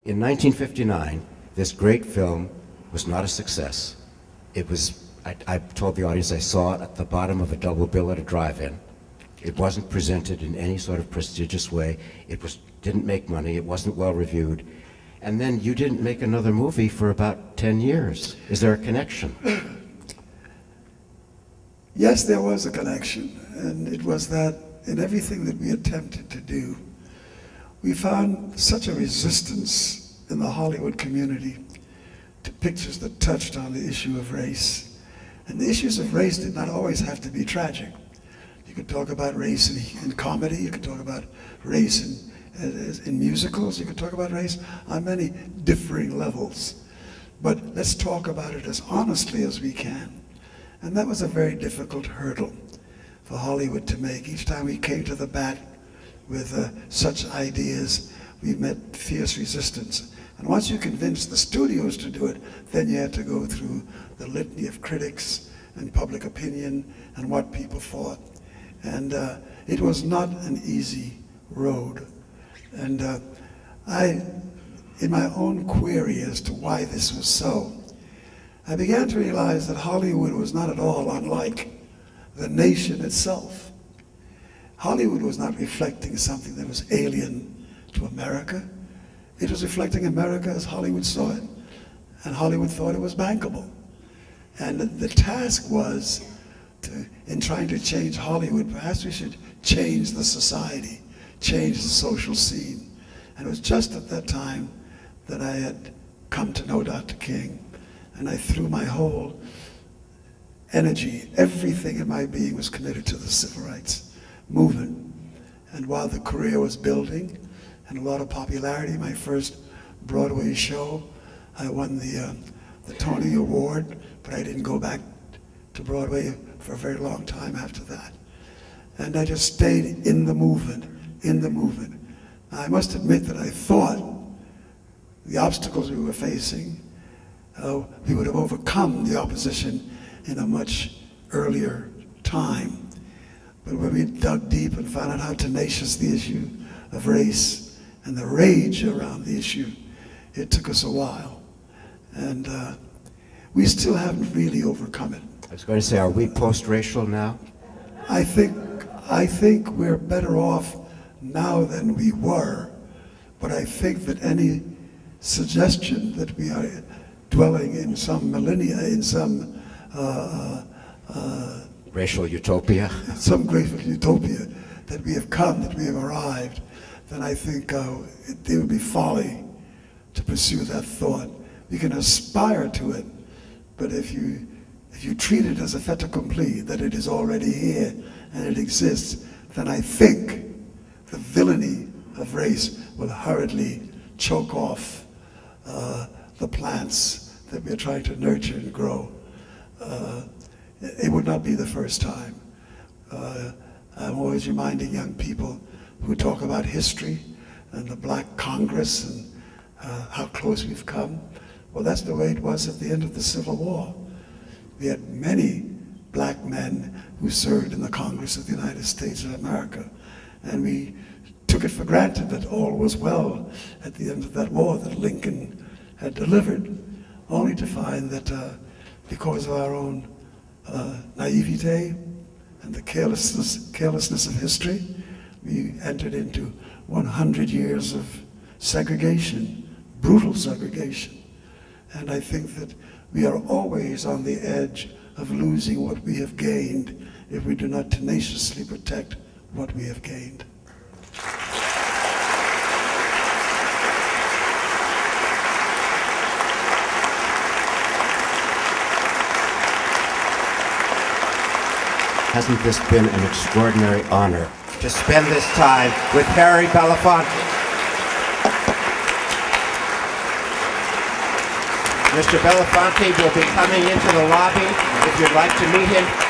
In 1959, this great film was not a success. It was, I told the audience I saw it at the bottom of a double bill at a drive-in. It wasn't presented in any sort of prestigious way. Didn't make money. It wasn't well reviewed. And then you didn't make another movie for about 10 years. Is there a connection? Yes, there was a connection. And it was that in everything that we attempted to do, we found such a resistance in the Hollywood community to pictures that touched on the issue of race. And the issues of race did not always have to be tragic. You could talk about race in comedy, you could talk about race in musicals, you could talk about race on many differing levels. But let's talk about it as honestly as we can. And that was a very difficult hurdle for Hollywood to make. Each time we came to the bat with such ideas, we met fierce resistance. And once you convinced the studios to do it, then you had to go through the litany of critics and public opinion and what people thought. And it was not an easy road. And in my own query as to why this was so, I began to realize that Hollywood was not at all unlike the nation itself. Hollywood was not reflecting something that was alien to America. It was reflecting America as Hollywood saw it, and Hollywood thought it was bankable. And the task was, in trying to change Hollywood, perhaps we should change the society, change the social scene. And it was just at that time that I had come to know Dr. King, and I threw my whole energy, everything in my being was committed to the civil rights movement. And while the career was building and a lot of popularity, my first Broadway show, I won the Tony Award, but I didn't go back to Broadway for a very long time after that. And I just stayed in the movement, in the movement. I must admit that I thought the obstacles we were facing, we would have overcome the opposition in a much earlier time. But when we dug deep and found out how tenacious the issue of race and the rage around the issue, it took us a while. And we still haven't really overcome it. I was going to say, are we post-racial now? I think we're better off now than we were, but I think that any suggestion that we are dwelling in some millennia, in some racial utopia? Some great utopia, that we have come, that we have arrived, then I think it would be folly to pursue that thought. We can aspire to it, but if you treat it as a fait accompli, that it is already here and it exists, then I think the villainy of race will hurriedly choke off the plants that we're trying to nurture and grow. It would not be the first time. I'm always reminding young people who talk about history and the Black Congress and how close we've come. Well, that's the way it was at the end of the Civil War. We had many black men who served in the Congress of the United States of America, and we took it for granted that all was well at the end of that war that Lincoln had delivered, only to find that because of our own naivete and the carelessness of history, we entered into 100 years of segregation, brutal segregation. And I think that we are always on the edge of losing what we have gained if we do not tenaciously protect what we have gained. Hasn't this been an extraordinary honor to spend this time with Harry Belafonte? Mr. Belafonte will be coming into the lobby if you'd like to meet him.